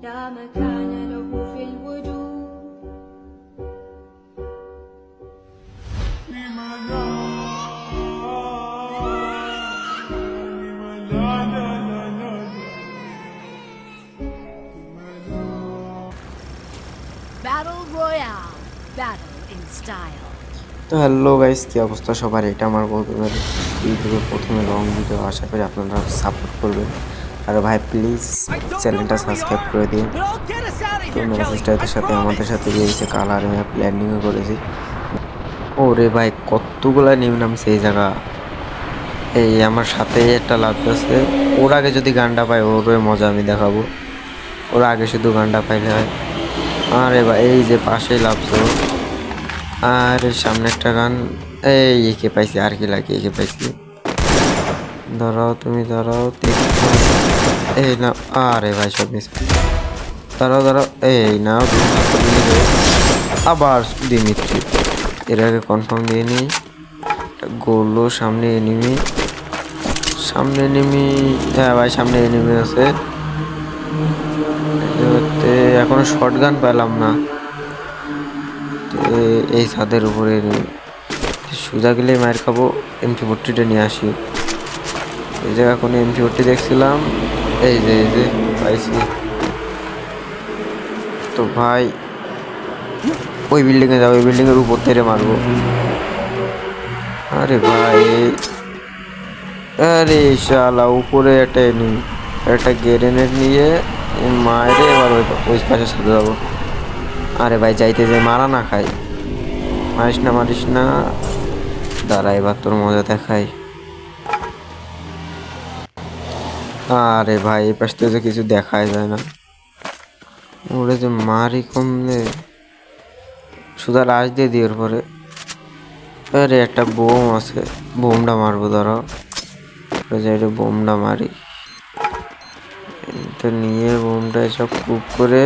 لا مكان له في الوجود. Battle Royale. Battle in style. তো hello guys, কি অবস্থা সবার? এটা আমার বন্ধুদের ইউটিউবে প্রথমে লং ভিডিও, আশা করি আপনারা সাপোর্ট করবেন। আর ভাই প্লিজ চ্যানেলটা সাবস্ক্রাইব করে দিন। তো ম্যাসেজটার সাথে আমাদের সাথে গিয়েছে কালার প্ল্যানিংও করেছি। ওরে ভাই কতগুলা নিম নামছে এই জায়গা। এই আমার সাথে একটা লাগতেছে, ওর আগে যদি গানটা পাই ওর মজা আমি দেখাবো। ওর আগে শুধু গানটা পাইলে হয়। আরে ভাই এই যে পাশেই লাভছো, আর সামনে একটা গান। এই একে পাইছি, আর কি লাগে একে পাইছি। ধরাও তুমি ধরাও, এই না। আরে ভাই সব মিস। ধরাও ধরাও, এই নাও। আবার দিমিত্রি, এর আগে কনফার্ম দিয়ে নিই। গোলো সামনে এনিমি, সামনে এনিমি। হ্যাঁ ভাই সামনে এনিমি আছে। এখনো শর্ট গান পেলাম না। এই ছাদের উপরে সোজা গেলে মায়ের খাবো। MT40টা নিয়ে আসি। এই জায়গা কোনো MT40 দেখছিলাম, এই যে পাইছি। তো ভাই ওই বিল্ডিংয়ে যাবো, ওই বিল্ডিংয়ের উপর থেকে মারবো। আরে ভাই, আরে শালা উপরে একটা একটা গ্রেনেড নিয়ে মারে, এবার ওই পাশে সাথে যাবো। আরে ভাই যাইতে যে মারা না খাই, মারিস না। দাঁড়া এবার তোর মজা দেখাই। আরে ভাই এই পাশ থেকে কিছু দেখাই যায় না, ওরে যে মারি কমলে সুদা লাশ দিয়ে দিয়ে পরে। আরে একটা বোম আছে, বোমটা মারবো। ধরো বোমটা মারি, তো নিয়ে বোমটা এসব কুক করে।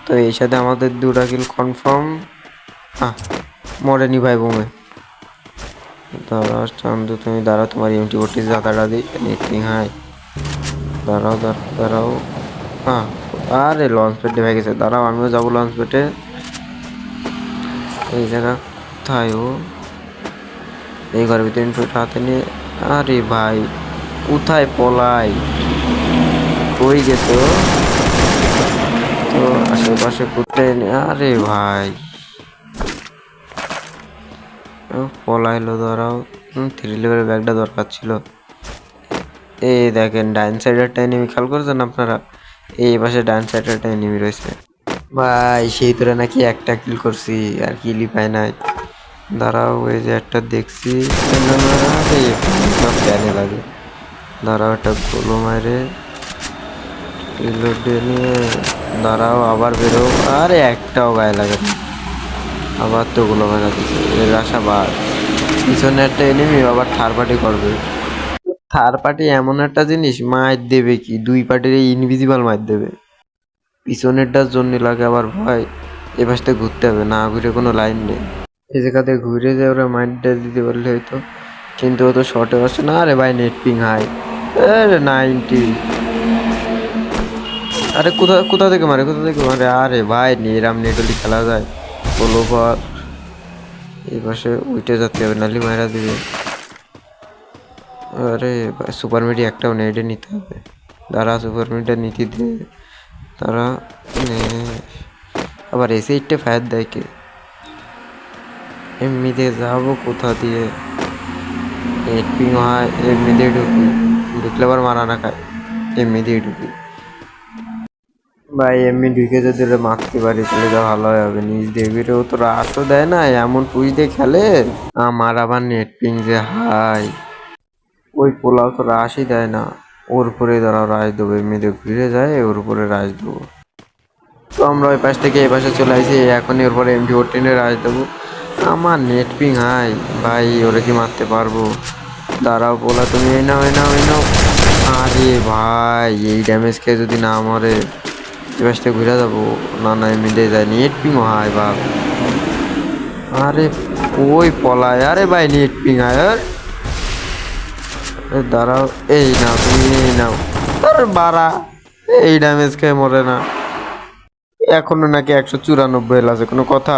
তো এই সাথে আমাদের 2টা কিল কনফার্ম। মরেনি ভাই বোমে। দাঁড়াও চান্দু, তুমি দাঁড়াও, তোমার MT40 জাতাটা দিই নেটিং। হাই দাঁড়াও দাঁড়াও দাঁড়াও। আরে লঞ্চ প্যাডে হয়ে গেছে, দাঁড়াও আমিও যাবো লঞ্চ প্যাডে। এই জায়গা কোথায় ও? এই ঘরের ভিতরে ইনফোটা হাতে নিয়ে। আরে ভাই কোথায় পলাই, কই গেছো? তো আশেপাশে কোথায়? আরে ভাই পলাইলো। ধরাও 3 লেভেলের ব্যাগটা দরকার ছিল। এই দেখেন ডাইন সাইডে একটা এনিমি, খেয়াল করছেন আপনারা? এই পাশে ডাইন সাইডে একটা এনিমি রয়েছে। ভাই সেই তোরা নাকি একটা কিল করছি, আর কিলই পাই নাই। দাঁড়াও ওই যে একটা দেখছি, প্যানে লাগে। দাঁড়াও একটা গোলো মারে নিয়ে। দাঁড়াও আবার বেরো। আরে একটাও গায়ে লাগে না, আবার তো গোলো মারা দিচ্ছে। এর আশাবাদ পিছনে একটা এনিমি আবার থার্ড পার্টি করবে। থার্ড পার্টি এমন একটা জিনিস, মার দেবে কি 2 পার্টির ইনভিজিবল মার দেবে। পিছনেরটার জন্য লাগে আবার ভয়। এ পাশে ঘুরতে হবে, না ঘুরে কোনো লাইন নেই। এই জায়গাতে ঘুরে যায় ওরা মাইন্ডটা দিতে পারলে হয়তো, কিন্তু ও তো শর্টে বসে না। আরে ভাই নেট পিং হাই, আরে 90। আরে কোথা থেকে মারে, আরে ভাই নিরাম নেটলি খেলা যায় বলো পর। এই পাশে উইটে যেতে হবে, নালি মারা দিবে। আরে সুপার মিডি একটাও নেটে নিতে হবে। দাঁড়া সুপার মিডিটা নিতে দে তারা। আবার এসে ইটে ফায়ার দেয় কে? এমনিতে যাবো কোথা দিয়ে? নেট পিং হয়, এমনিতেই ঢুকলে আবার মারা না খায়। এমনিতেই ঢুকি ভাই, এমনি ঢুকে যদি মারতে পারি তাহলে তো ভালোই হবে। নিজ দেবীরেও তো রাশও দেয় না, এমন পুষ দিয়ে খেলে। আমার আবার নেট পিং যে হাই, ওই পোলাও তো রাশই দেয় না। ওর উপরে দাঁড়াও রাশ দেবো, এমনিতে ঘুরে যায় ওর উপরে রাশ দেবো। তো আমরা ওই পাশ থেকে এই পাশে চলে আসি, এখনই ওর পরে MT14 রাশ দেবো। আমার নেট পিং হাই ভাই, ওরা কি মারতে পারবো? দাঁড়াও পোলা তুমি এই নাও। আরে ভাই এই ড্যামেজ খেয়ে যদি না মরে এবার ঘুরে যাবো। না এমনিতে যায়, নেট পিং হাই বাপ। আরে ওই পলায়, আরে ভাই নেট পিং হাই। দাঁড়াও এই নাও, তুমি এই নাও। আর বাড়া এই ড্যামেজ খেয়ে মরে না, এখনো নাকি 194 আছে, কোনো কথা?